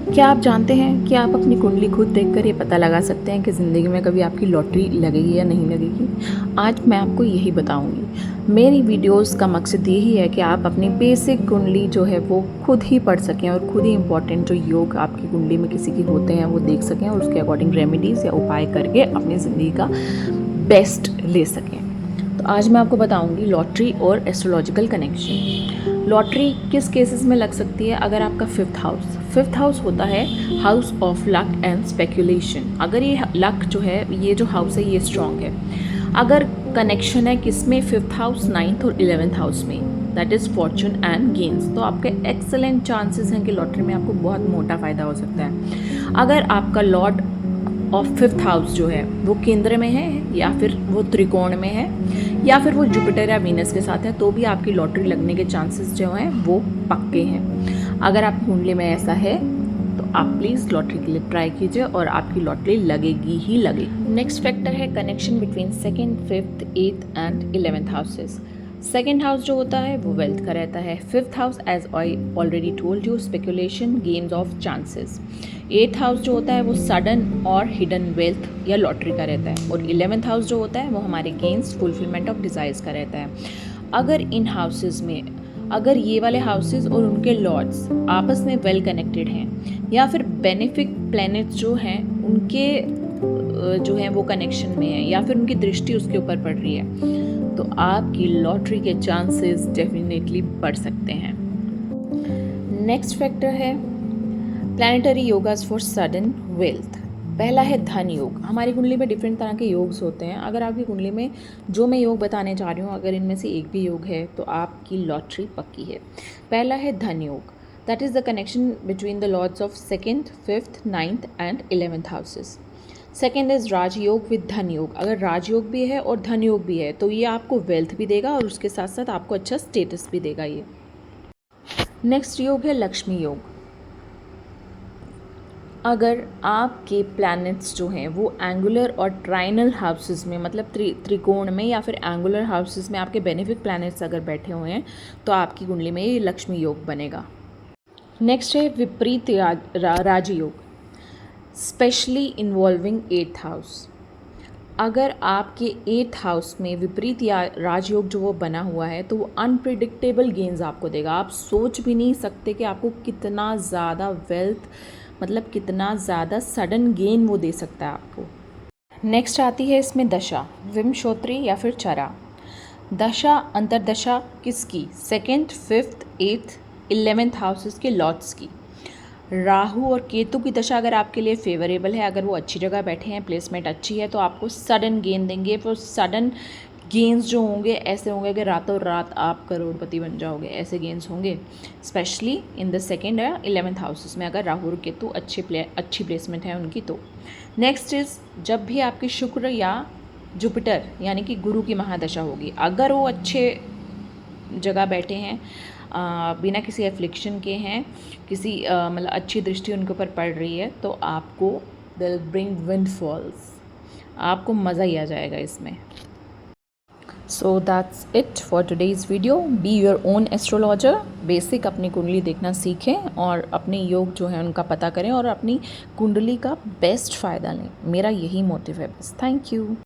क्या आप जानते हैं कि आप अपनी कुंडली खुद देखकर ये पता लगा सकते हैं कि ज़िंदगी में कभी आपकी लॉटरी लगेगी या नहीं लगेगी? आज मैं आपको यही बताऊंगी। मेरी वीडियोस का मकसद यही है कि आप अपनी बेसिक कुंडली जो है वो खुद ही पढ़ सकें और खुद ही इम्पॉर्टेंट जो योग आपकी कुंडली में किसी की होते हैं वो देख सकें और उसके अकॉर्डिंग रेमेडीज़ या उपाय करके अपनी ज़िंदगी का बेस्ट ले सकें। तो आज मैं आपको बताऊंगी लॉटरी और एस्ट्रोलॉजिकल कनेक्शन। लॉटरी किस केसेस में लग सकती है? अगर आपका फिफ्थ हाउस होता है house of luck and speculation. अगर ये लक जो है, ये जो हाउस है ये स्ट्रॉन्ग है, अगर कनेक्शन है किसमें, फिफ्थ हाउस, नाइन्थ और 11th हाउस में, that is Fortune and gains, तो आपके एक्सेलेंट चांसेस हैं कि लॉटरी में आपको बहुत मोटा फ़ायदा हो सकता है। अगर आपका लॉर्ड ऑफ फिफ्थ हाउस जो है वो केंद्र में है या फिर वो त्रिकोण में है या फिर वो जुपिटर या वीनस के साथ है, तो भी आपकी लॉटरी लगने के चांसेस जो हैं वो पक्के हैं। अगर आपकी कुंडली में ऐसा है तो आप प्लीज़ लॉटरी के लिए ट्राई कीजिए और आपकी लॉटरी लगेगी ही लगेगी। नेक्स्ट फैक्टर है connection between second, fifth, eighth and 11th houses. Second house जो होता है वो वेल्थ का रहता है। Fifth house, as I already told you, speculation, games of chances. Eighth house जो होता है वो सडन और हिडन वेल्थ या लॉटरी का रहता है। और 11th हाउस जो होता है वो हमारे गेम्स, फुलफिलमेंट ऑफ डिज़ायर्स का रहता है। अगर इन हाउसेस में, अगर ये वाले हाउसेस और उनके लॉर्ड्स आपस में वेल कनेक्टेड हैं या फिर बेनिफिक प्लैनेट्स जो हैं उनके जो हैं वो कनेक्शन में है या फिर उनकी दृष्टि उसके ऊपर पड़ रही है, तो आपकी लॉटरी के चांसेस डेफिनेटली बढ़ सकते हैं। नेक्स्ट फैक्टर है planetary yogas for sudden wealth. पहला है धन योग। हमारी कुंडली में डिफरेंट तरह के योग्स होते हैं। अगर आपकी कुंडली में जो मैं योग बताने जा रही हूँ अगर इनमें से एक भी योग है तो आपकी लॉटरी पक्की है। पहला है धन योग, that is the connection between the lords of second, fifth, ninth and 11th houses. Second is राजयोग विद धन योग। अगर राजयोग भी है और धन योग भी है तो ये आपको वेल्थ भी देगा और उसके साथ साथ आपको अच्छा स्टेटस भी देगा ये। नेक्स्ट योग है लक्ष्मी योग। अगर आपके प्लैनेट्स जो हैं वो एंगुलर और ट्राइनल हाउसेस में, मतलब त्रिकोण में या फिर एंगुलर हाउसेस में आपके बेनिफिक प्लैनेट्स अगर बैठे हुए हैं तो आपकी कुंडली में ये लक्ष्मी योग बनेगा। नेक्स्ट है विपरीत राजयोग, स्पेशली इन्वॉल्विंग एट्थ हाउस। अगर आपके एट्थ हाउस में विपरीत या राजयोग जो वो बना हुआ है तो वो अनप्रिडिक्टेबल गेन्स आपको देगा। आप सोच भी नहीं सकते कि आपको कितना ज़्यादा वेल्थ, मतलब कितना ज़्यादा सडन गेन वो दे सकता है आपको। नेक्स्ट आती है इसमें दशा, विमशोत्री या फिर चरा। दशा, अंतरदशा किसकी? Second, fifth, eighth, 11th houses के लॉर्ड्स की। राहु और केतु की दशा अगर आपके लिए फेवरेबल है, अगर वो अच्छी जगह बैठे हैं, प्लेसमेंट अच्छी है, तो आपको सडन गेन देंगे। वो सडन गेंस जो होंगे ऐसे होंगे कि रातों रात आप करोड़पति बन जाओगे, ऐसे गेंस होंगे। स्पेशली इन द सेकेंड या 11th हाउसेस में अगर राहु और केतु अच्छी प्लेसमेंट है उनकी तो। नेक्स्ट इज़ जब भी आपके शुक्र या जुपिटर यानी कि गुरु की महादशा होगी, अगर वो अच्छे जगह बैठे हैं, बिना किसी एफ्लिक्शन के हैं, किसी मतलब अच्छी दृष्टि उनके ऊपर पड़ रही है, तो आपको दिल ब्रिंग विंडफॉल्स, आपको मज़ा ही आ जाएगा इसमें। So that's it for today's video. Be your own astrologer. Basic अपनी कुंडली देखना सीखें और अपने योग जो है उनका पता करें और अपनी कुंडली का बेस्ट फ़ायदा लें। मेरा यही मोटिव है बस। Thank you.